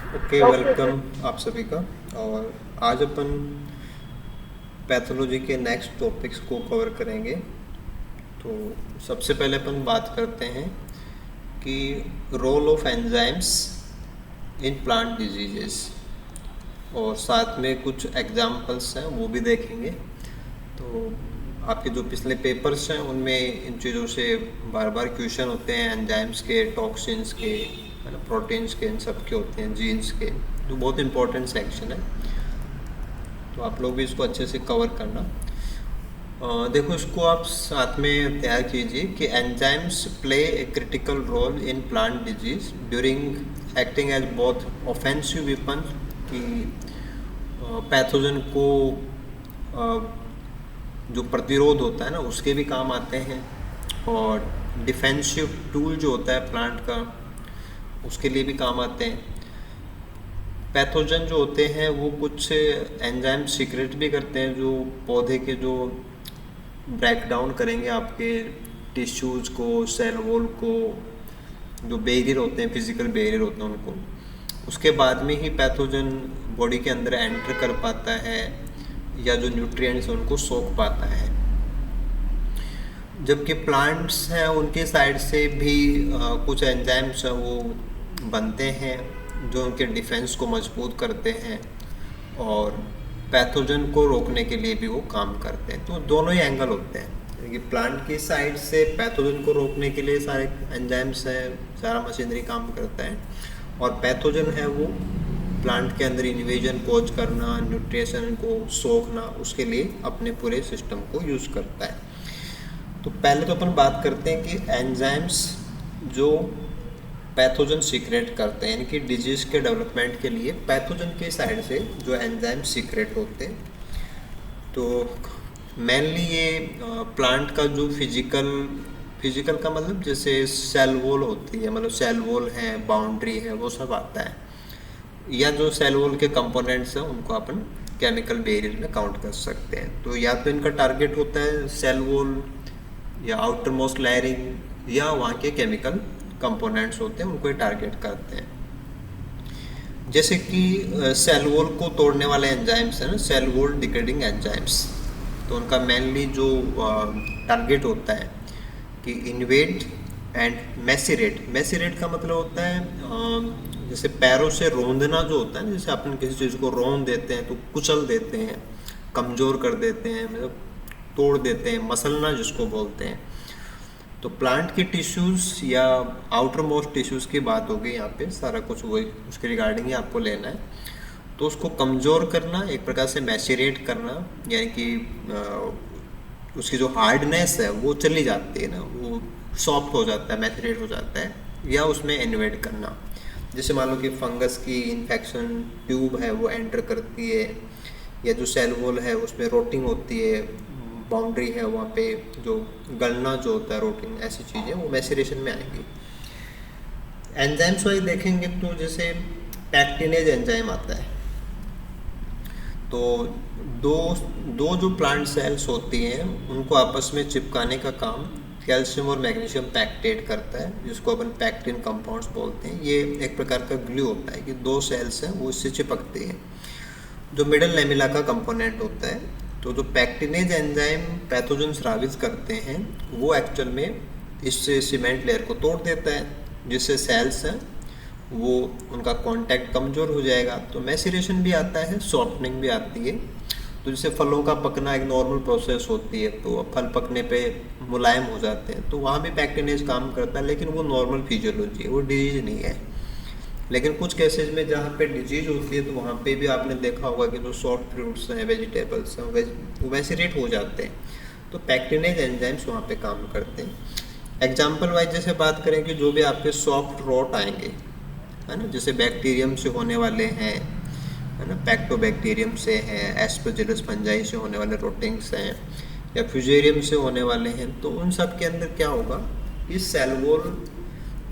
Okay, okay welcome sir. आप सभी का। और आज अपन पैथोलॉजी के नेक्स्ट टॉपिक्स को कवर करेंगे। तो सबसे पहले अपन बात करते हैं कि role of enzymes in plant diseases, और साथ में कुछ एग्जाम्पल्स हैं वो भी देखेंगे। तो आपके जो पिछले पेपर्स हैं उनमें इन चीज़ों से बार बार क्वेश्चन होते हैं, एंजाइम्स के, टॉक्सिन्स के, है ना, प्रोटीन्स के, इन सब के होते हैं, जीन्स के, जो बहुत इंपॉर्टेंट सेक्शन है। तो आप लोग भी इसको अच्छे से कवर करना। देखो, इसको आप साथ में तैयार कीजिए कि enzymes play a critical role in plant disease during acting as both offensive weapon, कि पैथोजन को जो प्रतिरोध होता है ना उसके भी काम आते हैं, और डिफेंसिव टूल जो होता है प्लांट का उसके लिए भी काम आते हैं। पैथोजन जो होते हैं वो कुछ एंजाइम सीक्रेट भी करते हैं जो पौधे के जो ब्रेक डाउन करेंगे आपके टिश्यूज़ को, सेल वॉल को, जो बैरियर होते हैं, फिजिकल बैरियर होते हैं उनको, उसके बाद में ही पैथोजन बॉडी के अंदर एंटर कर पाता है या जो न्यूट्रिएंट्स हैं उनको सोख पाता है। जबकि प्लांट्स हैं उनके साइड से भी कुछ एंजाइम्स हैं वो बनते हैं जो उनके डिफेंस को मजबूत करते हैं और पैथोजन को रोकने के लिए भी वो काम करते हैं। तो दोनों ही एंगल होते हैं, क्योंकि प्लांट की साइड से पैथोजन को रोकने के लिए सारे एंजाइम्स हैं, सारा मशीनरी काम करता है, और पैथोजन है वो प्लांट के अंदर इन्वेजन कोज करना, न्यूट्रिशन को सोखना, उसके लिए अपने पूरे सिस्टम को यूज़ करता है। तो पहले तो अपन बात करते हैं कि एंजाइम्स जो पैथोजन सीक्रेट करते हैं, इनकी डिजीज के डेवलपमेंट के लिए पैथोजन के साइड से जो एंजाइम सीक्रेट होते हैं। तो मेनली ये प्लांट का जो फिजिकल फिजिकल का मतलब जैसे सेल वॉल होती है, मतलब सेल वॉल है, बाउंड्री है, वो सब आता है, या जो सेल वॉल के कंपोनेंट्स हैं उनको अपन केमिकल बैरियर में काउंट कर सकते हैं। तो या तो इनका टारगेट होता है सेल वॉल या आउटर मोस्ट लेयरिंग, या वहाँ के केमिकल कंपोनेंट्स होते हैं उनको टारगेट करते हैं। जैसे कि सेल वॉल को तोड़ने वाले एंजाइम्स हैं ना, सेल वॉल डिग्रेडिंग एंजाइम्स, तो उनका मेनली जो टारगेट होता है कि इन्वेड एंड मैसिरेट। मैसिरेट का मतलब होता है जैसे पैरों से रौंदना जो होता है, जैसे अपन किसी चीज़ को रौंद देते हैं तो कुचल देते हैं, कमज़ोर कर देते हैं, मतलब तोड़ देते हैं, मसलना जिसको बोलते हैं। तो प्लांट के टिश्यूज़ या आउटर मोस्ट टिश्यूज़ की बात होगी यहाँ पे, सारा कुछ वही उसके रिगार्डिंग ही आपको लेना है। तो उसको कमज़ोर करना, एक प्रकार से मैचुरेट करना, यानी कि उसकी जो हार्डनेस है वो चली जाती है ना, वो सॉफ्ट हो जाता है, मैचुरेट हो जाता है, या उसमें इन्वेट करना। जैसे मान लो कि फंगस की इन्फेक्शन ट्यूब है वो एंटर करती है, या जो सेल वॉल है उसमें रोटिंग होती है, बाउंड्री है वहाँ पे जो गलना जो होता है, रोटिंग, ऐसी चीज़ें वो मैसेरेशन में आएंगी। एंजाइम्स वाइज देखेंगे तो जैसे पैक्टिनेज एंजाइम आता है। तो दो दो जो प्लांट सेल्स होती हैं उनको आपस में चिपकाने का काम कैल्शियम और मैग्नीशियम पैक्टेट करता है, जिसको अपन पैक्टिन कंपाउंड्स बोलते हैं। ये एक प्रकार का ग्लू होता है कि दो सेल्स हैं वो इससे चिपकते हैं, जो मिडल लेमिला का कंपोनेंट होता है। तो जो पैक्टिनेज एंजाइम पैथोजन स्रावित करते हैं वो एक्चुअल में इससे सीमेंट लेयर को तोड़ देता है, जिससे सेल्स हैं वो उनका कांटेक्ट कमज़ोर हो जाएगा। तो मैसिरेशन भी आता है, सॉफ्टनिंग भी आती है। तो जैसे फलों का पकना एक नॉर्मल प्रोसेस होती है, तो फल पकने पे मुलायम हो जाते हैं, तो वहाँ भी पैक्टिनेज काम करता है, लेकिन वो नॉर्मल फिजियोलॉजी है, वो डिजीज नहीं है। लेकिन कुछ केसेस में जहाँ पे डिजीज होती है तो वहाँ पे भी आपने देखा होगा कि जो सॉफ्ट फ्रूट्स हैं, वेजिटेबल्स हैं, वो वैसे हो जाते हैं। तो पैक्टिनेज एंजाइम्स वहाँ पे काम करते हैं। एग्जाम्पल वाइज जैसे बात करें कि जो भी आपके सॉफ्ट रॉट आएंगे, है ना, जैसे बैक्टीरियम से होने वाले हैं, है ना, पैक्टोबैक्टीरियम से हैं, एस्परजिलस फंजाई से होने वाले रोटिंग्स हैं, या फ्यूजेरियम से होने वाले हैं, तो उन सब के अंदर क्या होगा, इस सेल वॉल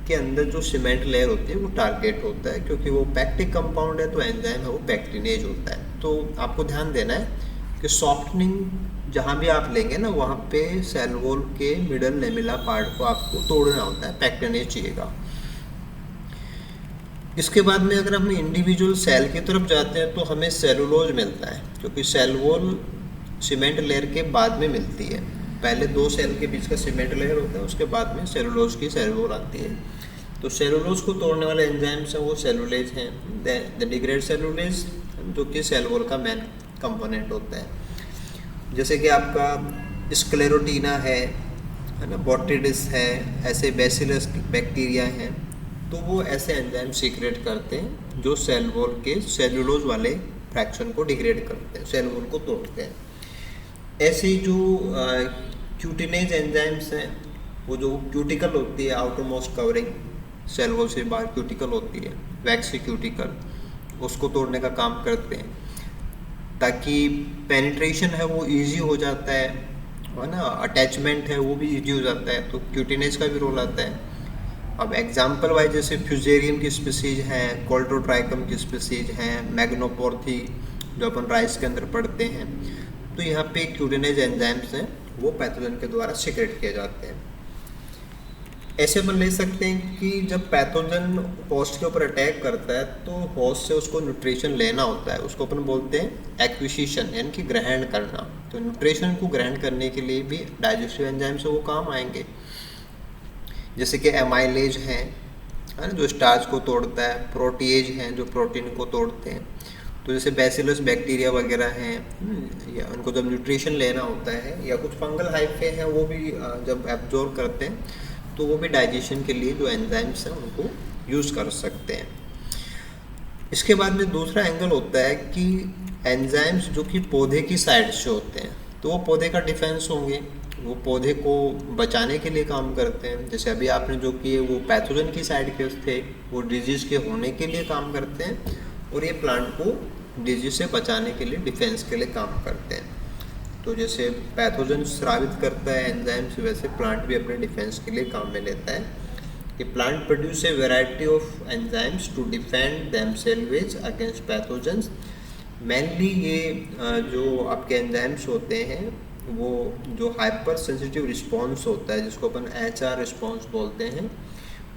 के अंदर जो सीमेंट लेयर होती है वो टारगेट होता है, क्योंकि वो पैक्टिक कंपाउंड है, तो एंजाइम है वो पैक्टिनेज होता है। तो आपको ध्यान देना है कि सॉफ्टनिंग जहाँ भी आप लेंगे ना, वहाँ पे सेल वॉल के मिडल लेमिला पार्ट को आपको तोड़ना होता है, पैक्टिनेज चाहिएगा। इसके बाद में अगर हम इंडिविजुअल सेल की तरफ जाते हैं तो हमें सेलुलोज मिलता है, क्योंकि सेल वॉल सीमेंट लेयर के बाद में मिलती है। पहले दो सेल के बीच का सीमेंट लेयर होता है, उसके बाद में सेलुलोज की सेल वॉल आती है। तो सेलुलोज को तोड़ने वाले एंजाइम्स हैं वो सेलुलेज हैं, द डिग्रेड सेलुलेज, जो कि सेल वॉल का मेन कंपोनेंट होता है। जैसे कि आपका स्क्लेरोटीना है ना, बोट्रिटिस है, ऐसे बैसिलस बैक्टीरिया हैं, तो वो ऐसे एंजाइम सीक्रेट करते हैं जो सेल वॉल के सेलुलोज वाले फ्रैक्शन को डिग्रेड करते हैं, सेल वॉल को तोड़ते हैं। ऐसे ही जो क्यूटिनेज एंजाइम्स हैं, वो जो क्यूटिकल होती है, outermost covering cell wall से बाहर क्यूटिकल होती है, वैक्सी क्यूटिकल, उसको तोड़ने का काम करते हैं, ताकि पेनिट्रेशन है वो इजी हो जाता है ना, अटैचमेंट है वो भी इजी हो जाता है, तो क्यूटिनेज का भी रोल आता है। अब एग्जाम्पल वाइज जैसे फ्यूजेरियम की स्पीसीज हैं, कोल्ट्रोट्राइकम की स्पीसीज हैं, मैग्नोपोर्थी जो अपन राइस के अंदर पढ़ते हैं, तो यहाँ पे क्यूटिनेज एंजाइम्स हैं वो पैथोजन के द्वारा सीक्रेट किए जाते हैं। ऐसे अपन ले सकते हैं कि जब पैथोजन होस्ट के ऊपर अटैक करता है तो होस्ट से उसको न्यूट्रिशन लेना होता है, उसको अपन बोलते हैं एक्विजिशन, यानी कि ग्रहण करना। तो न्यूट्रिशन को ग्रहण करने के लिए भी डाइजेस्टिव एंजाइम से वो काम आएंगे, जैसे कि एमाइलेज है ना, जो स्टार्च को तोड़ता है, प्रोटीएज हैं जो प्रोटीन को तोड़ते हैं। तो जैसे बैसिलस बैक्टीरिया वगैरह हैं, या उनको जब न्यूट्रिशन लेना होता है, या कुछ फंगल हाइफे हैं वो भी जब एब्जॉर्ब करते हैं तो वो भी डाइजेशन के लिए जो एंजाइम्स हैं उनको यूज़ कर सकते हैं। इसके बाद में दूसरा एंगल होता है कि एंजाइम्स जो कि पौधे की साइड से होते हैं, तो वो पौधे का डिफेंस होंगे, वो पौधे को बचाने के लिए काम करते हैं। जैसे अभी आपने जो किए वो पैथोजन की साइड के थे, वो डिजीज़ के होने के लिए काम करते हैं, और ये प्लांट को डिजीज़ से बचाने के लिए, डिफेंस के लिए काम करते हैं। तो जैसे पैथोजन स्रावित करता है एंजाइम्स, वैसे प्लांट भी अपने डिफेंस के लिए काम में लेता है कि plant produce a variety of enzymes to defend themselves against pathogens. Mainly ये जो आपके एंजाइम्स होते हैं वो जो हाइपर सेंसिटिव रिस्पॉन्स होता है, जिसको अपन HR रिस्पॉन्स बोलते हैं,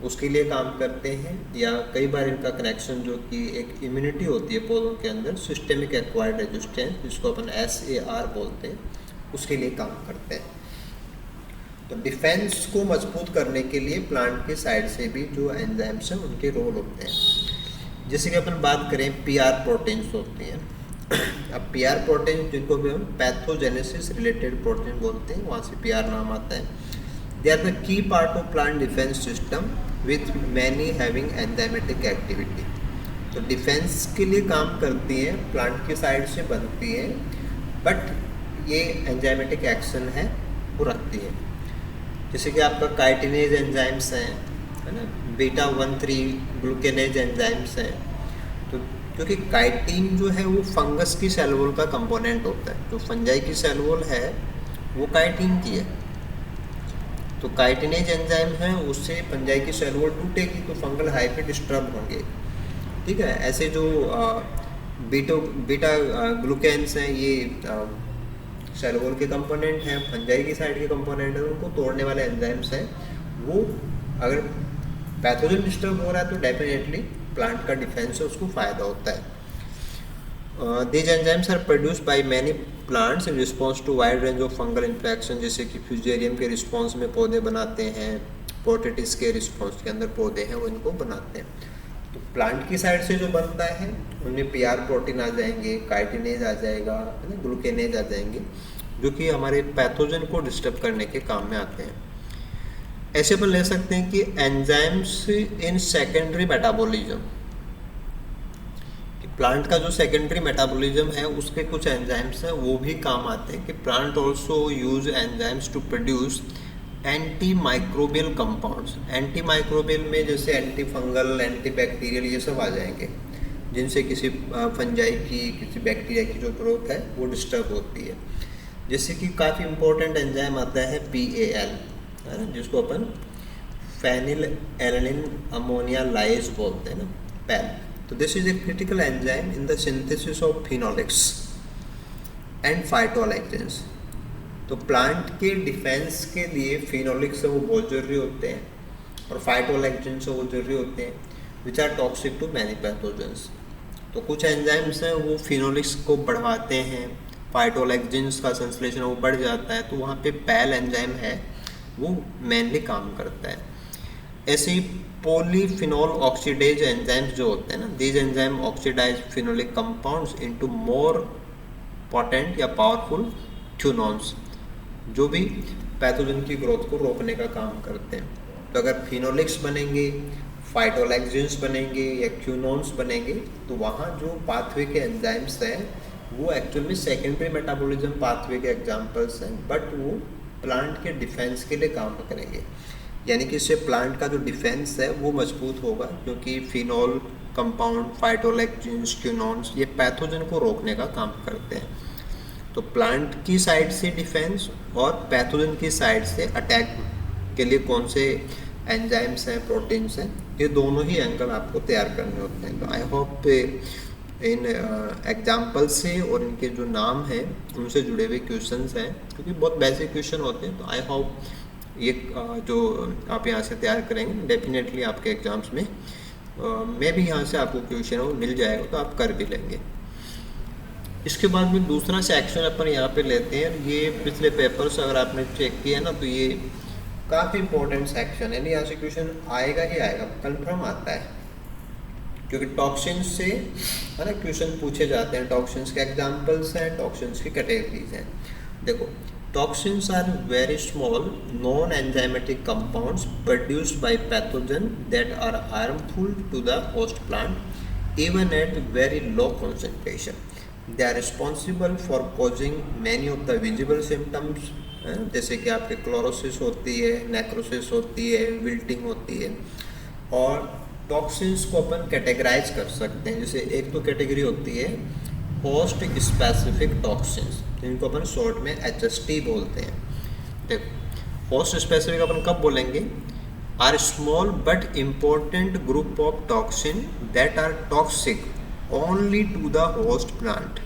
उसके लिए काम करते हैं। या कई बार इनका कनेक्शन जो कि एक इम्यूनिटी होती है पौधों के अंदर, सिस्टेमिक एक्वायर्ड रेजिस्टेंस, जिसको अपन SAR बोलते हैं, उसके लिए काम करते हैं। तो डिफेंस को मजबूत करने के लिए प्लांट की साइड से भी जो एंजाइम्स हैं उनके रोल होते हैं। जैसे कि अपन बात करें PR प्रोटीन्स होती हैं। अब PR प्रोटीन जिनको भी हम पैथोजेनेसिस रिलेटेड प्रोटीन बोलते हैं, वहाँ से PR नाम आता है। They are the key part of plant defense system with many having enzymatic activity. तो डिफेंस के लिए काम करती हैं, प्लांट की साइड से बनती हैं, बट ये एंजाइमेटिक एक्शन है वो रखती है। जैसे कि आपका काइटिनेज एंजाइम्स हैं, है ना, β13 ग्लूकेनेज एंजाइम्स हैं। तो क्योंकि काइटिन जो है वो फंगस की सेल वॉल का कंपोनेंट होता है, जो फंजाई की सेल वॉल है वो काइटिन की है। तो काइटिनेज एंजाइम है, उससे फंजाई की सेल वॉल टूटेगी तो फंगल हाइफे डिस्टर्ब होंगे, ठीक है। ऐसे जो बीटा ग्लूकेन्स हैं, ये सेल वॉल के कंपोनेंट हैं, फंजाई की साइड के कंपोनेंट हैं, उनको तोड़ने वाले एंजाइम्स हैं। वो अगर पैथोजन डिस्टर्ब हो रहा है तो डेफिनेटली प्लांट का डिफेंस है उसको फ़ायदा होता है। These enzymes are produced by many plants in response to wide range of fungal infection, जैसे कि फ्यूजेरियम के रिस्पॉन्स में पौधे बनाते हैं, पोटेटिस के रिस्पॉन्स के अंदर पौधे हैं वो इनको बनाते हैं। तो प्लांट की साइड से जो बनता है उनमें PR प्रोटीन आ जाएंगे, काइटिनेज आ जाएगा, है ना, ग्लूकेनेज आ जाएंगे, जो कि हमारे पैथोजन को डिस्टर्ब करने के काम में आते हैं। ऐसे अपन ले सकते हैं कि enzymes in secondary metabolism, plant का जो सेकेंडरी मेटाबॉलिज्म है उसके कुछ एंजाइम्स हैं वो भी काम आते हैं कि plant also use enzymes to produce antimicrobial compounds. Antimicrobial में जैसे एंटी फंगल, एंटी बैक्टीरियल, ये सब आ जाएंगे, जिनसे किसी फंजाई की, किसी बैक्टीरिया की जो ग्रोथ है वो डिस्टर्ब होती है। जैसे कि काफ़ी इंपॉर्टेंट एंजाइम आता है PAL, है ना, जिसको अपन फेनिल एलनिन अमोनिया लाइज बोलते हैं ना, PAL। तो this is a critical enzyme in the synthesis of phenolics and phytoalexins. तो प्लांट के डिफेंस के लिए फिनोलिक्स वो बहुत जरूरी होते हैं और फाइटोलैक्टेंस वो जरूरी होते हैं। Which are toxic to many pathogens. तो कुछ एंजाइम्स हैं वो फिनोलिक्स को बढ़ाते हैं, फाइटोलैक्जिन्स का संश्लेषण वो बढ़ जाता है, तो वहाँ पे पैल एंजाइम है वो मेनली काम करता है। ऐसे ही पॉलीफिनोल ऑक्सीडेज एंजाइम्स जो होते हैं ना, these enzyme oxidize phenolic compounds into more potent या पावरफुल क्यूनॉन्स, जो भी पैथोजन की ग्रोथ को रोकने का काम करते हैं। तो अगर फिनोलिक्स बनेंगे, फाइटोलैक्जिन्स बनेंगे या क्यूनॉन्स बनेंगे, तो वहाँ जो पाथवे के एंजाइम्स हैं वो एक्चुअल में सेकेंडरी मेटाबॉलिज्म पाथवे के एग्जांपल्स हैं, बट वो प्लांट के डिफेंस के लिए काम करेंगे। यानी कि इससे प्लांट का जो डिफेंस है वो मजबूत होगा, क्योंकि फिनोल कंपाउंड, फाइटोलैक्जिन्स, क्यूनॉन्स ये पैथोजन को रोकने का काम करते हैं। तो प्लांट की साइड से डिफेंस और पैथोजन की साइड से अटैक के लिए कौन से एंजाइम्स हैं, प्रोटीन्स हैं, ये दोनों ही एंगल आपको तैयार करने होते हैं। तो आई होप इन एग्जाम्पल से और इनके जो नाम हैं उनसे जुड़े हुए क्वेश्चंस हैं, क्योंकि बहुत बेसिक क्वेश्चन होते हैं। तो आई होप ये जो आप यहाँ से तैयार करेंगे डेफिनेटली आपके एग्जाम्स में मैं भी यहाँ से आपको क्वेश्चन वो मिल जाएगा, तो आप कर भी लेंगे। इसके बाद में दूसरा सेक्शन अपन यहाँ पे लेते हैं। ये पिछले पेपर्स अगर आपने चेक किया ना, तो ये काफ़ी इंपॉर्टेंट सेक्शन है, यहाँ से क्वेश्चन आएगा ही आएगा, कंफर्म आता है, क्योंकि टॉक्सिन्स से है ना क्वेश्चन पूछे जाते हैं। टॉक्सिन्स के एग्जांपल्स हैं, टॉक्सिन्स की कैटेगरीज हैं। देखो, toxins are very small non enzymatic compounds produced by pathogen that are harmful to the host plant even at very low concentration. They are responsible for causing many of the visible symptoms, जैसे कि आपके chlorosis होती है, necrosis होती है, wilting होती है। और टॉक्सिन्स को अपन कैटेगराइज कर सकते हैं, जैसे एक तो कैटेगरी होती है होस्ट स्पेसिफिक टॉक्सिन्स, जिनको अपन शॉर्ट में HST बोलते हैं। देखो, होस्ट स्पेसिफिक अपन कब बोलेंगे? Are small but important group of toxin that are toxic only to the host plant,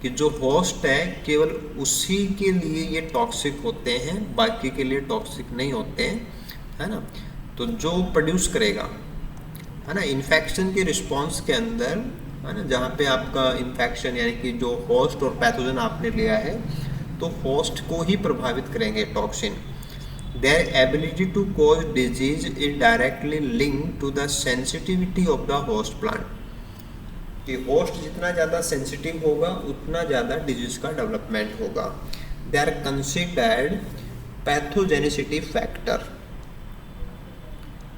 कि जो होस्ट है केवल उसी के लिए ये टॉक्सिक होते हैं, बाकी के लिए टॉक्सिक नहीं होते हैं, है ना। तो जो प्रोड्यूस करेगा, है ना, इन्फेक्शन के रिस्पॉन्स के अंदर, है ना, जहाँ पे आपका इन्फेक्शन यानी कि जो होस्ट और पैथोजन आपने लिया है, तो होस्ट को ही प्रभावित करेंगे toxin. Their ability to cause disease is directly linked to the sensitivity of the host plant. कि होस्ट जितना ज़्यादा सेंसिटिव होगा उतना ज़्यादा डिजीज का डेवलपमेंट होगा। They are considered pathogenicity factor,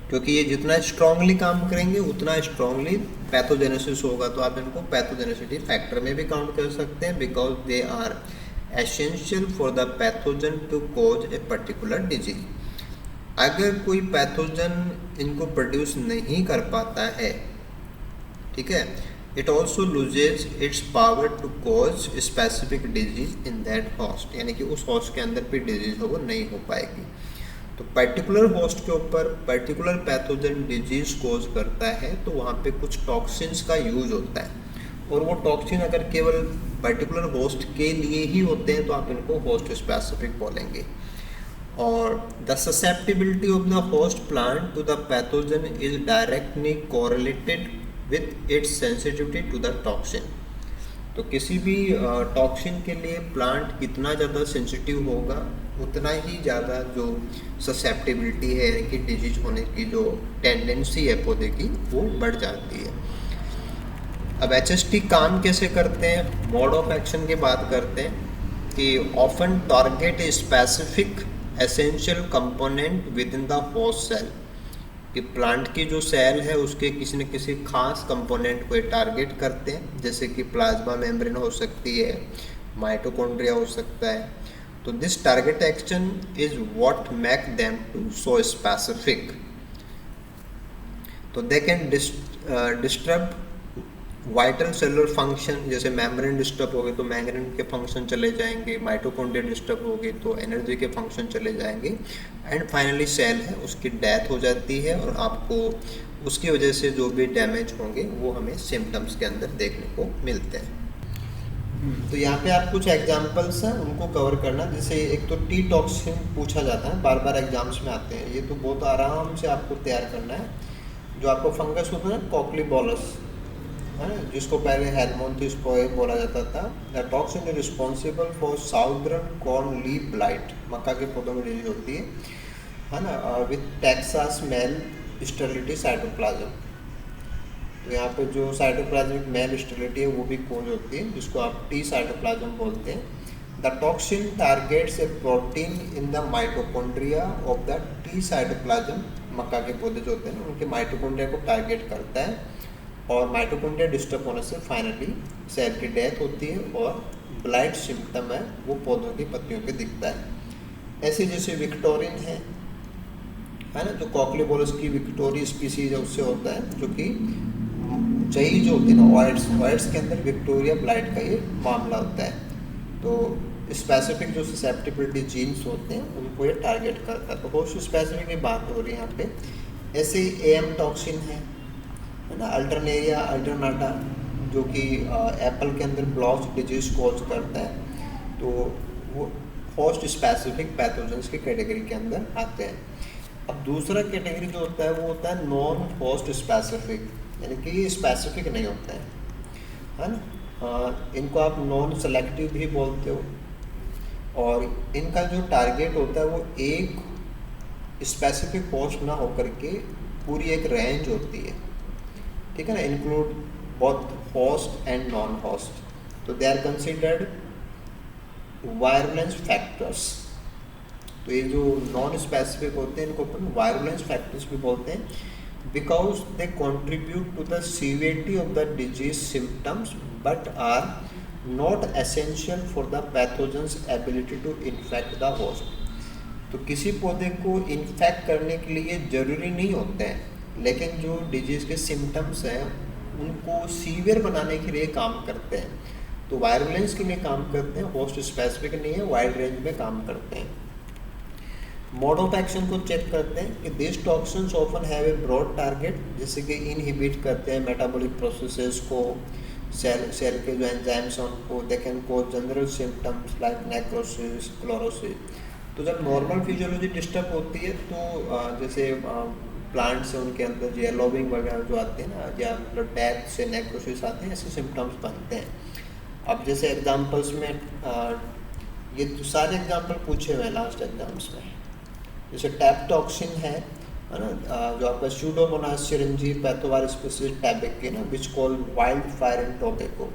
क्योंकि ये जितना स्ट्रांगली काम करेंगे उतना स्ट्रांगली पैथोजेनेसिस होगा। तो आप इनको पैथोजेनिसिटी फैक्टर में भी काउंट कर सकते हैं, because they are essential for the pathogen to cause a particular disease. अगर कोई पैथोजन इनको प्रोड्यूस नहीं कर पाता है, ठीक है, it also loses its power to cause specific disease in that host, यानी कि उस होस्ट के अंदर भी डिजीज हो वो नहीं हो पाएगी। तो पर्टिकुलर होस्ट के ऊपर पर्टिकुलर पैथोजन डिजीज कॉज करता है, तो वहाँ पे कुछ टॉक्सिन्स का यूज होता है, और वो टॉक्सिन अगर केवल पर्टिकुलर होस्ट के लिए ही होते हैं तो आप इनको होस्ट स्पेसिफिक बोलेंगे। और the susceptibility of the host plant to the pathogen is directly correlated with its sensitivity to the toxin. तो किसी भी टॉक्सिन के लिए प्लांट कितना ज़्यादा सेंसिटिव होगा उतना ही ज़्यादा जो ससेप्टिबिलिटी है, यानी कि डिजीज होने की जो टेंडेंसी है पौधे की, वो बढ़ जाती है। अब HST काम कैसे करते हैं, मोड ऑफ एक्शन की बात करते हैं कि often target a specific essential component within the host cell, कि प्लांट की जो सेल है उसके किसी न किसी खास कंपोनेंट को टारगेट करते हैं, जैसे कि प्लाज्मा मेम्ब्रेन हो सकती है, माइटोकॉन्ड्रिया हो सकता है। तो this target action is what make them to so specific. तो they can disturb vital cellular function, जैसे मेम्ब्रेन डिस्टर्ब हो गए तो मेम्ब्रेन के फंक्शन चले जाएंगे, माइटोकॉन्ड्रिया डिस्टर्ब हो गए तो एनर्जी के फंक्शन चले जाएंगे, एंड फाइनली सेल है उसकी डेथ हो जाती है, और आपको उसकी वजह से जो भी डैमेज होंगे वो हमें सिम्टम्स के अंदर देखने को मिलते हैं। तो यहाँ पे आप कुछ एग्जांपल्स हैं उनको कवर करना, जैसे एक तो टी टॉक्सिन पूछा जाता है, बार बार एग्जाम्स में आते हैं, ये तो बहुत आराम से आपको तैयार करना है। जो आपको फंगस होता है ना, कॉकलीबॉलस, है ना, जिसको पहले हेलमोन्थिस बोला जाता था। The toxin is responsible for southern corn leaf blight, मक्का के पौधों में डिजीज होती है ना, with Texas male sterility cytoplasm. तो यहाँ पे जो साइटोप्लाज्मिक मेल स्टेरिलिटी है वो भी कोज होती है, जिसको आप टी साइटोप्लाज्म बोलते हैं। The toxin targets a protein in the mitochondria of the T cytoplasm, मक्का के पौधे जो होते हैं ना उनके माइटोकॉन्ड्रिया को टारगेट करता है, और माइटोकॉन्ड्रिया डिस्टर्ब होने से फाइनली सेल की डेथ होती है और ब्लाइट सिम्टम है वो पौधों की पत्तियों पे दिखता है। ऐसे जैसे विक्टोरिन है ना, जो कॉकलीबॉलस की विक्टोरी स्पीसीज है उससे होता है, जो कि जई जो होती है ना वाइट्स के अंदर विक्टोरिया ब्लाइट का ये मामला होता है। तो स्पेसिफिक जो ससेप्टिबिलिटी जीन्स होते हैं उनको ये टारगेट करता है। तो होस्ट स्पेसिफिक की बात हो रही है यहाँ पे। ऐसे ही एम टॉक्सिन है ना, अल्टरनेरिया अल्टरनाटा, जो कि एप्पल के अंदर ब्लॉस्ट डिजीज कॉज करता है। तो वो होस्ट स्पेसिफिक पैथोजेंस की कैटेगरी के अंदर आते हैं। अब दूसरा कैटेगरी जो होता है वो होता है नॉन होस्ट स्पेसिफिक, यानी कि ये स्पेसिफिक नहीं होता है ना। इनको आप नॉन सेलेक्टिव भी बोलते हो, और इनका जो टारगेट होता है वो एक स्पेसिफिक होस्ट ना होकर के पूरी एक रेंज होती है, ठीक है ना, include both host and non host. तो they are considered virulence factors. तो ये जो नॉन स्पेसिफिक होते हैं इनको अपन वायरुलेंस फैक्टर्स भी बोलते हैं, because they contribute to the severity of the disease symptoms but are not essential for the pathogen's ability to infect the host. तो किसी पौधे को इन्फेक्ट करने के लिए ज़रूरी नहीं होते हैं, लेकिन जो डिजीज़ के सिम्टम्स हैं उनको सीवियर बनाने के लिए काम करते हैं। तो वायरुलेंस के लिए काम करते हैं, होस्ट स्पेसिफिक नहीं है, वाइड रेंज में काम करते हैं। मोड ऑफ एक्शन को चेक करते हैं कि this toxins often have a broad target, जैसे कि इनहिबिट करते हैं मेटाबॉलिक प्रोसेसेस को, सेल के जो एंजाइम्स हैं उनको, they can cause general symptoms like necrosis, chlorosis. तो जब नॉर्मल फिजियोलॉजी डिस्टर्ब होती है तो जैसे प्लांट्स से उनके अंदर येलोविंग वगैरह जो आते हैं ना, या मतलब डेथ से नेक्रोसिस आते हैं, ऐसे सिम्टम्स बनते हैं। अब जैसे एग्जांपल्स में ये तो सारे एग्जांपल पूछे हुए हैं लास्ट एग्जाम्स में। जैसे टैप टॉक्सिन है ना, जो आपका स्यूडोमोनास सिरिंजी पैथोवार स्पीसीज टैबेकी ना, which called wildfire in tobacco.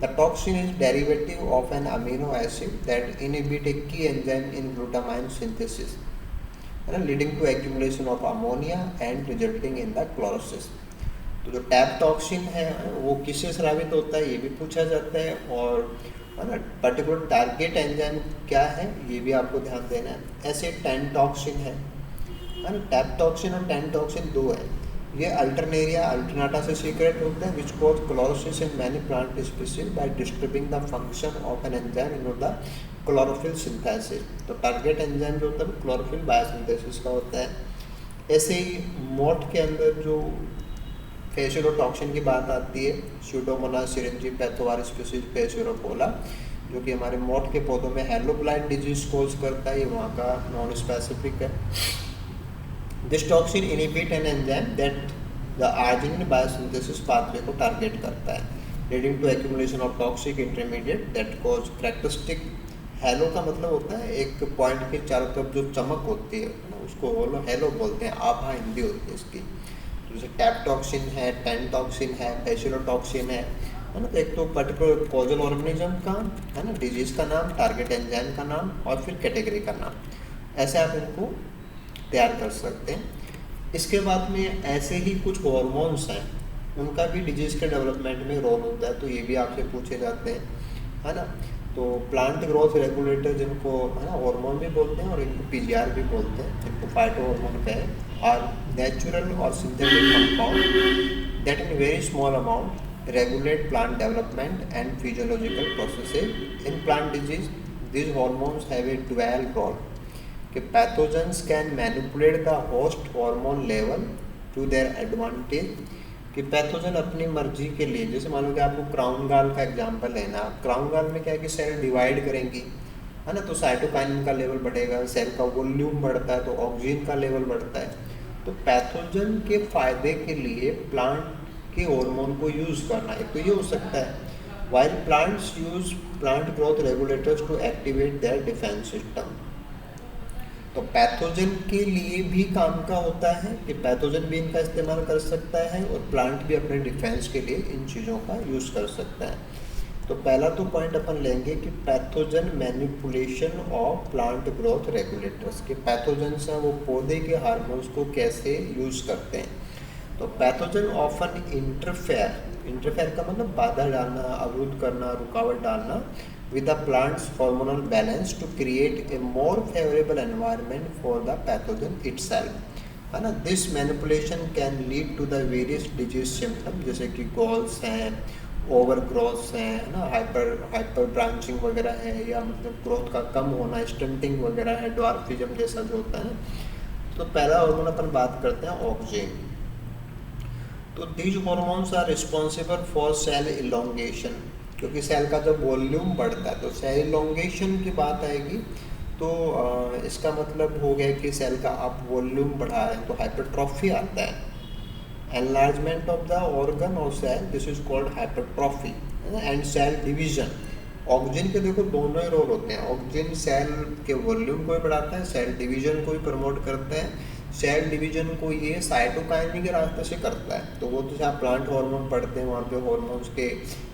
The toxin is derivative of an amino acid that inhibit a key enzyme in glutamine synthesis, है ना, leading to accumulation of ammonia and resulting in the chlorosis. तो जो tap toxin है वो किससे स्रावित होता है ये भी पूछा जाता है, और है ना पर्टिकुलर टारगेट एंजाइम क्या है ये भी आपको ध्यान देना है। ऐसे टेन टॉक्सिन है ना, टैप टॉक्सिन और टेन टॉक्सिन दो है। ये अल्टरनेरिया अल्टरनाटा से सीक्रेट होता है, which cause chlorosis in many plant species bye disturbing the function of an enzyme in the chlorophyll synthesis. तो टारगेट एंजाइम जो होता है क्लोरोफिल बायोसिंथेसिस का होता है। ऐसे ही मोट के अंदर जो फेसिलोटॉक्सिन की बात आती है, स्यूडोमोनास सिरिंजी पैथोवार स्पीसीज फेसिलोपोला, जो कि हमारे मोट के पौधों में हेलो ब्लाइट डिजीज कोज करता है, ये वहाँ का नॉन स्पेसिफिक है। This toxin inhibit an enzyme that the arginine biosynthesis pathway को टारगेट करता है, leading to accumulation of toxic intermediate that cause characteristic. Halo का मतलब होता है एक पॉइंट के चारों तरफ जो चमक होती है ना, उसको हेलो बोलते हैं, आभा हिंदी होती है इसकी। जैसे टैप टॉक्सिन है, टेन टॉक्सिन है, फेसिलोटॉक्सिन है ना। तो एक तो पर्टिकुलर कॉजल ऑर्गेनिज्म का है ना, डिजीज का नाम, टारगेट एंजाइम का नाम और फिर कैटेगरी का नाम, ऐसे आप इनको तैयार कर सकते हैं। इसके बाद में ऐसे ही कुछ हॉर्मोन्स हैं, उनका भी डिजीज के डेवलपमेंट में रोल होता है, तो ये भी आपसे पूछे जाते हैं, है ना। तो प्लांट ग्रोथ रेगुलेटर जिनको है ना हार्मोन भी बोलते हैं और इनको पीजीआर भी बोलते हैं, जिनको फाइटो हार्मोन कहे, आर नेचुरल और synthetic compound that in very small amount regulate plant development and physiological processes in plant disease. This hormones have a dual role कि pathogens can manipulate the host hormone level to their advantage, कि pathogen अपनी मर्जी के लिए, जैसे मान लो कि आपको क्राउन गाल का एग्जांपल लेना, क्राउन गाल में क्या है कि सेल डिवाइड करेंगी, है ना, तो साइटोकाइनिन का लेवल बढ़ेगा, सेल का वॉल्यूम बढ़ता है तो ऑक्सीजन का लेवल बढ़ता है। तो पैथोजन के फायदे के लिए प्लांट के हार्मोन को यूज़ करना, एक तो ये हो सकता है while plants use plant growth regulators to activate their defense system। तो पैथोजन के लिए भी काम का होता है कि पैथोजन भी इनका इस्तेमाल कर सकता है और प्लांट भी अपने डिफेंस के लिए इन चीज़ों का यूज़ कर सकता है। तो पहला तो पॉइंट अपन लेंगे कि pathogen manipulation of plant growth regulators, के पैथोजन से वो पौधे के हार्मोन्स को कैसे यूज़ करते हैं। तो पैथोजन ऑफन इंटरफेयर का मतलब बाधा डालना, अवरुद्ध करना, रुकावट डालना with the plant's hormonal balance to create a more favorable environment for the pathogen itself, है ना। This manipulation can lead to the various disease symptoms जैसे कि गॉल्स हैं, ओवरग्रोथ हैं, है ना, हाइपर ब्रांचिंग वगैरह है, या मतलब ग्रोथ का कम होना, स्टंटिंग वगैरह है, ड्वार्फिज्म जैसा जो होता है ना। तो पहला हार्मोन अपन बात करते हैं ऑक्सिन। तो these hormones are responsible for cell elongation, क्योंकि सेल का जब वॉल्यूम बढ़ता है तो सेल इलोंगेशन की बात आएगी। तो इसका मतलब हो गया कि सेल का आप वॉल्यूम बढ़ा रहे हैं तो हाइपरट्रॉफी आता है। एनलार्जमेंट ऑफ द ऑर्गन और cell, this is called hypertrophy. And cell division, auxin के देखो दोनों ही रोल होते हैं। ऑक्सिन सेल के वॉल्यूम को भी बढ़ाता है, सेल डिवीजन को भी प्रमोट करता है। सेल डिवीजन को ये साइटोकाइनिन के रास्ते से करता है। तो वो तो जहाँ प्लांट हार्मोन पढ़ते हैं वहाँ पे हार्मोन्स के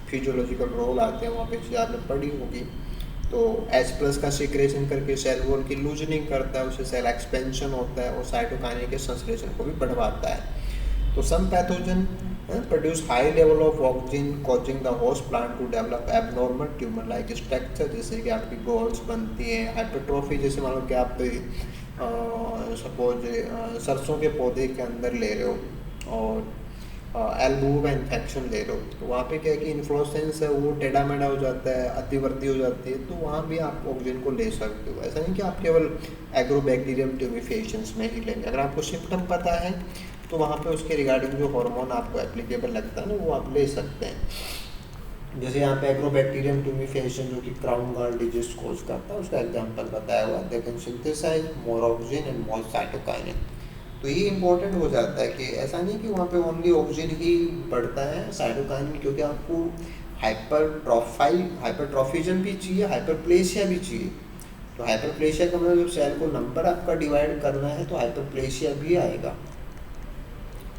फिजियोलॉजिकल रोल आते हैं, वहाँ पे चीज़ आपने पढ़ी होगी। तो H+ का सिक्रेशन करके सेल वॉल की लूजनिंग करता है, उससे सेल एक्सपेंशन होता है और साइटोकाइनिन के संश्लेषण को भी बढ़वाता है। तो some pathogen produce high level of auxin causing the host plant to develop abnormal tumour like structure, जैसे कि आपकी गॉल्स बनती हैं। हाइपरट्रॉफी जैसे मान लो कि आप सपोज सरसों के पौधे के अंदर ले रहे हो और एल्बो का इन्फेक्शन ले लो, तो वहाँ पे क्या है कि इन्फ्लोरेसेंस है वो टेढ़ा मेढ़ा हो जाता है, अतिवृद्धि हो जाती है, तो वहाँ भी आप ऑक्सिन को ले सकते हो। ऐसा नहीं कि आप केवल एग्रोबैक्टीरियम ट्यूमिफेशंस में ही लेंगे। अगर आपको सिम्टम पता है तो वहाँ पे उसके रिगार्डिंग जो हार्मोन आपको एप्लीकेबल लगता है ना वो आप ले सकते हैं। जैसे यहाँ पे एग्रोबैक्टीरियम ट्यूमिफेशन जो कि क्राउन गॉल डिजीज कोज करता है, उसका एग्जाम्पल बताया हुआ, they can synthesize more auxin and more cytokinin. तो ये इम्पोर्टेंट हो जाता है कि ऐसा नहीं कि वहाँ पे ओनली ऑक्सिन ही बढ़ता है, साइटोकाइनिन, क्योंकि आपको हाइपरट्रॉफिज्म भी चाहिए, हाइपरप्लेशिया भी चाहिए। तो हाइपरप्लेशिया का मतलब जब सेल को नंबर आपका डिवाइड करना है तो हाइपरप्लेशिया भी आएगा।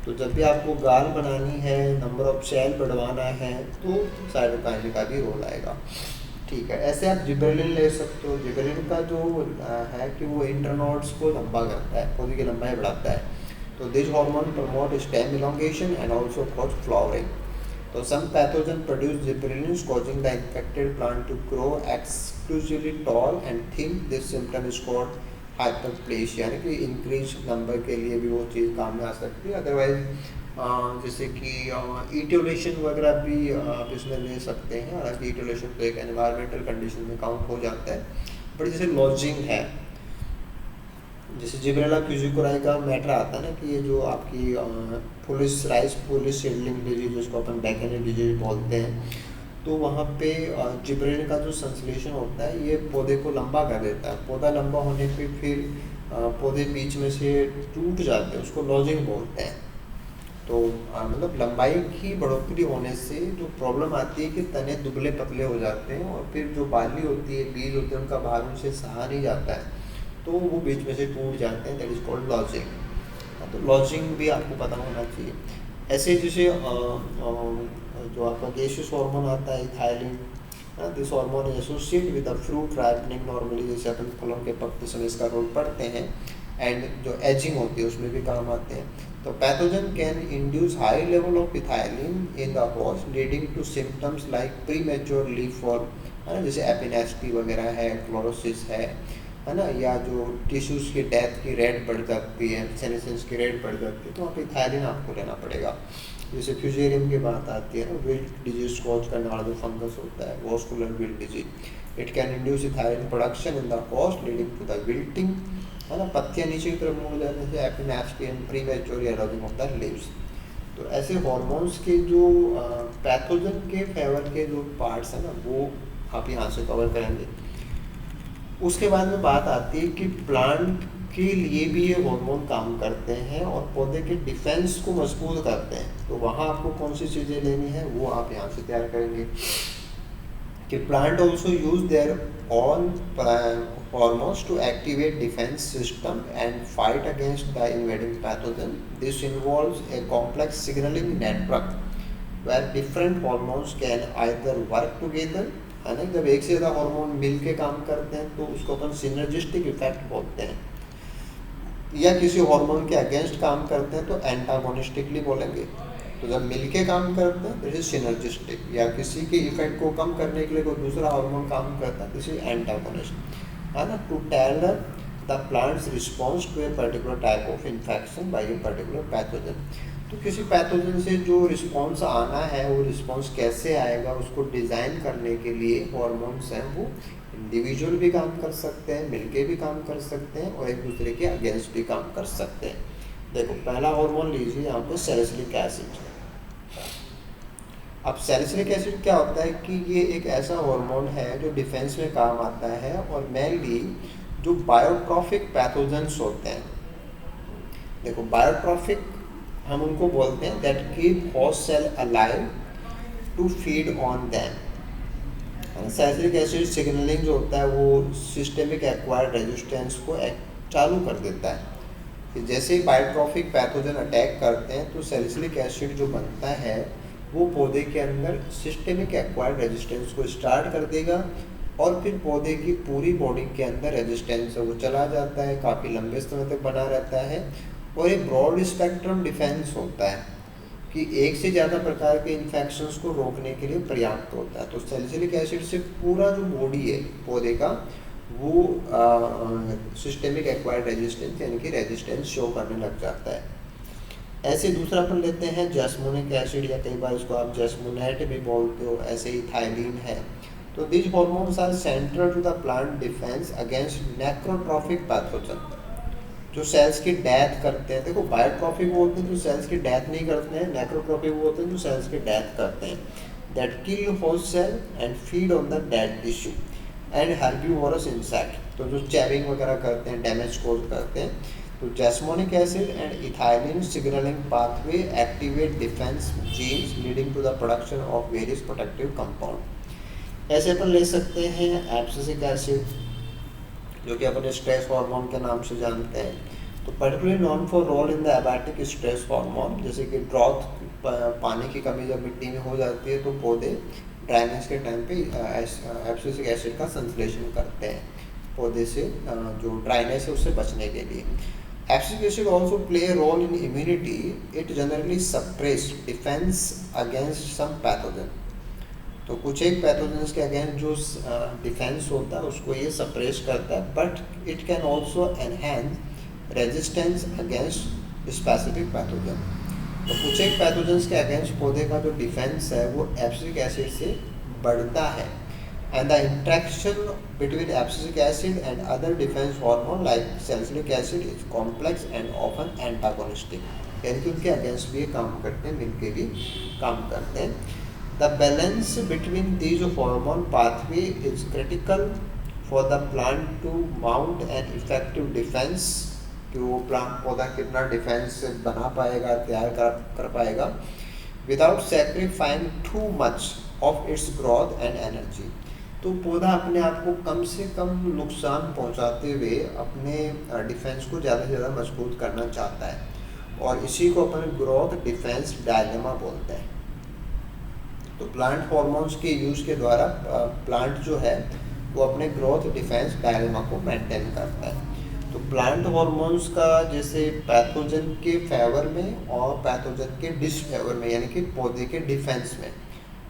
तो जब भी आपको गाल बनानी है, नंबर ऑफ सेल बढ़वाना है, तो साइटोकाइनिन का भी रोल आएगा। ठीक है, ऐसे आप जिबरेलिन ले सकते हो। जिबरेलिन का जो है कि वो इंटरनोड्स को लंबा करता है, पौधे की लंबाई बढ़ाता है। तो this hormone promote stem elongation and also cause flowering. तो some pathogen produce gibberellin causing the infected plant to grow exclusively tall and thin. This symptom is called hyperplasia, यानी कि इंक्रीज नंबर के लिए भी वो चीज़ काम में आ सकती है। अदरवाइज जैसे कि ईटियोलेशन वगैरह भी आप इसमें ले सकते हैं। हालांकि ईटियोलेशन तो एक एनवायरमेंटल कंडीशन में काउंट हो जाता है, बट जैसे लॉजिंग है, जैसे जिब्रेला क्यूजिकोराई का मैटर आता है ना कि ये जो आपकी पुलिस सीडलिंग डिजीज जिसको अपन बैकेनियल डिजीज बोलते हैं, तो वहाँ पे जिब्रेलिन का जो संश्लेषण होता है ये पौधे को लंबा कर देता है। पौधा लंबा होने पे फिर पौधे बीच में से टूट जाते हैं, उसको लॉजिंग बोलते हैं। तो मतलब लंबाई की बढ़ोतरी होने से जो प्रॉब्लम आती है कि तने दुबले पतले हो जाते हैं और फिर जो बाली होती है, बीज होते हैं, उनका भार उनसे सहा नहीं जाता है, तो वो बीच में से टूट जाते हैं। That is called lodging. तो लॉजिंग भी आपको पता होना चाहिए। ऐसे जैसे जो आपका गैसियस हार्मोन आता है ethylene, this hormone is associated with the fruit ripening. Normally जैसे अपन फलों के पकते समय इसका रोल पढ़ते हैं, एंड जो एजिंग होती है उसमें भी काम आते हैं। तो pathogen can induce high level of ethylene in the host leading to symptoms like premature leaf fall, है ना, जैसे एपिनेस्टी वगैरह है, क्लोरोसिस है ना, या जो टिश्यूज़ की डेथ की रेट बढ़ जाती है, सेनेसेंस की रेट बढ़ जाती है, तो वहाँ पे इथाइलिन आपको लेना पड़ेगा। जैसे फ्यूजेरियम की बात आती है ना, विल्ट डिजीज कॉज करने वाला जो फंगस होता है, vascular wilt disease, it can induce ethylene production in the host leading to the wilting, है ना, पत्तियाँ नीचे की तरफ मुड़ जाने से epinasty and premature eroding of the leaves. तो ऐसे हार्मोन्स के जो पैथोजन के फेवर के जो पार्ट्स हैं ना, वो आप यहाँ से कवर करेंगे। उसके बाद में बात आती है कि प्लांट के लिए भी ये हार्मोन काम करते हैं और पौधे के डिफेंस को मजबूत करते हैं। तो वहाँ आपको कौन सी चीज़ें लेनी है वो आप यहाँ से तैयार करेंगे कि plant also use their on hormones to activate defense system and fight against the invading pathogen. This involves a complex signaling network where different hormones can either work together, है ना, जब एक से ज़्यादा हार्मोन मिल के काम करते हैं तो उसको अपन सिनर्जिस्टिक इफेक्ट बोलते हैं, या किसी हार्मोन के अगेंस्ट काम करते हैं तो एंटागोनिस्टिकली बोलेंगे। तो जब मिलके काम करते हैं तो इसे सिनर्जिस्टिक, या किसी के इफेक्ट को कम करने के लिए कोई दूसरा हार्मोन काम करता है तो इसे एंटागोनिस्ट, है ना, to tailor the plant's response to a particular type of infection by a particular pathogen. तो किसी पैथोजन से जो रिस्पॉन्स आना है वो रिस्पॉन्स कैसे आएगा उसको डिज़ाइन करने के लिए हार्मोन्स हैं वो इंडिविजुअल भी काम कर सकते हैं, मिलके भी काम कर सकते हैं और एक दूसरे के अगेंस्ट भी काम कर सकते हैं। देखो पहला हार्मोन लीजिए यहाँ पे सैलिसिलिक एसिड। अब सैलिसिलिक एसिड क्या होता है कि ये एक ऐसा हार्मोन है जो डिफेंस में काम आता है और मेनली जो बायोट्रॉफिक पैथोजेंस होते हैं। देखो बायोट्रॉफिक हम उनको बोलते हैं that keep host cell alive to feed on them. Salicylic acid signalling जो होता है वो सिस्टेमिक एक्वायर्ड रेजिस्टेंस को चालू कर देता है कि जैसे ही बायोट्रॉफिक पैथोजन अटैक करते हैं तो सैलिसिलिक एसिड जो बनता है वो पौधे के अंदर सिस्टेमिक एक्वायर्ड रेजिस्टेंस को स्टार्ट कर देगा और फिर पौधे की पूरी बॉडी के अंदर रेजिस्टेंस वो चला जाता है, काफ़ी लंबे समय तक बना रहता है और एक ब्रॉड स्पेक्ट्रम डिफेंस होता है कि एक से ज़्यादा प्रकार के इन्फेक्शंस को रोकने के लिए पर्याप्त होता है। तो सैलिसिलिक एसिड से पूरा जो बॉडी है पौधे का वो सिस्टेमिक एक्वायर्ड रेजिस्टेंस यानी कि रेजिस्टेंस शो करने लग जाता है। ऐसे दूसरा अपन लेते हैं जैस्मोनिक एसिड, या कई बार इसको आप जैस्मोनेट भी बोलते हो, ऐसे ही थायलीन है। तो this hormones are central to the plant defence against necrotrophic pathogen जो सेल्स की डेथ करते हैं। देखो बायोट्रॉफिक वो होते हैं जो सेल्स की डेथ नहीं करते हैं, नेक्रोट्रॉफिक वो होते हैं जो सेल्स की डेथ करते हैं, that kill host cell and feed on the dead tissue and herbivorous insect. तो जो चैविंग वगैरह करते हैं, डैमेज कोज करते हैं। तो jasmonic acid and ethylene signalling pathway activate defence genes leading to the production of various protective compound. ऐसे अपन ले सकते हैं एब्सिसिक एसिड जो कि अपन स्ट्रेस हार्मोन के नाम से जानते हैं। तो particularly known for role in the abiotic stress hormone, जैसे कि ड्रॉथ, पानी की कमी जब मिट्टी में हो जाती है तो पौधे ड्राइनेस के टाइम पे एब्सिसिक एसिड का संश्लेषण करते हैं पौधे से, जो ड्राइनेस है उससे बचने के लिए। Abscisic acid also play a role in immunity, it generally suppress defence against some pathogen. तो कुछ एक पैथोजेंस के अगेंस्ट जो डिफेंस होता है उसको ये सप्रेस करता है, but it can also enhance resistance against specific pathogen. तो कुछ एक पैथोजेंस के अगेंस्ट पौधे का जो डिफेंस है वो एब्सिसिक एसिड से बढ़ता है। And the interaction between abscisic acid and other defense hormone like salicylic acid is complex and often antagonistic, यानी कि उनके अगेंस्ट भी काम करते हैं, मिलके भी काम करते हैं। The balance between these hormone pathway is critical for the plant to mount an effective defense, कि वो प्लांट पौधा कितना डिफेंस बना पाएगा, तैयार कर पाएगा without sacrificing too much of its growth and energy। तो पौधा अपने आप को कम से कम नुकसान पहुंचाते हुए अपने डिफेंस को ज़्यादा से ज़्यादा मजबूत करना चाहता है और इसी को अपन ग्रोथ डिफेंस डायलेमा बोलते हैं। तो प्लांट हार्मोन्स के यूज़ के द्वारा प्लांट जो है वो अपने ग्रोथ डिफेंस डायलेमा को मेंटेन करता है। तो प्लांट हार्मोन्स का जैसे पैथोजन के फेवर में और पैथोजन के डिसफेवर में, यानी कि पौधे के डिफेंस में,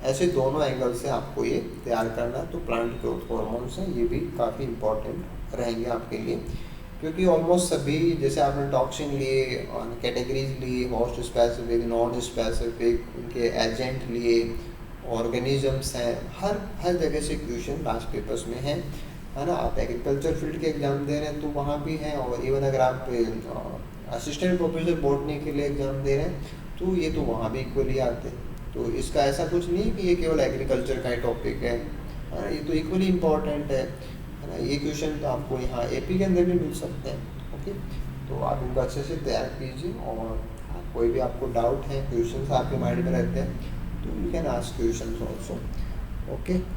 ऐसे दोनों एंगल से आपको ये तैयार करना है। तो प्लांट ग्रोथ हार्मोन्स हैं, ये भी काफ़ी इंपॉर्टेंट रहेंगे आपके लिए, क्योंकि ऑलमोस्ट सभी, जैसे आपने टॉक्सिन लिए, कैटेगरीज ली, होस्ट स्पेसिफिक, नॉन स्पेसिफिक, उनके एजेंट लिए, ऑर्गेनिजम्स हैं, हर जगह से क्वेश्चन लास्ट पेपर्स में है ना। आप एग्रीकल्चर फील्ड के एग्ज़ाम दे रहे हैं तो वहाँ भी हैं, और इवन अगर आप असिस्टेंट प्रोफेसर बॉटनी के लिए एग्ज़ाम दे रहे हैं तो ये तो वहाँ भी इक्वली आते हैं। तो इसका ऐसा कुछ नहीं कि ये केवल एग्रीकल्चर का ही टॉपिक है, ये तो इक्वली इम्पॉर्टेंट है ना। ये क्वेश्चन तो आपको यहाँ एपी के अंदर भी मिल सकते हैं। ओके, तो आप इनको अच्छे से तैयार कीजिए, और कोई भी आपको डाउट है, क्वेश्चंस आपके माइंड में रहते हैं, तो you can ask questions also. Okay.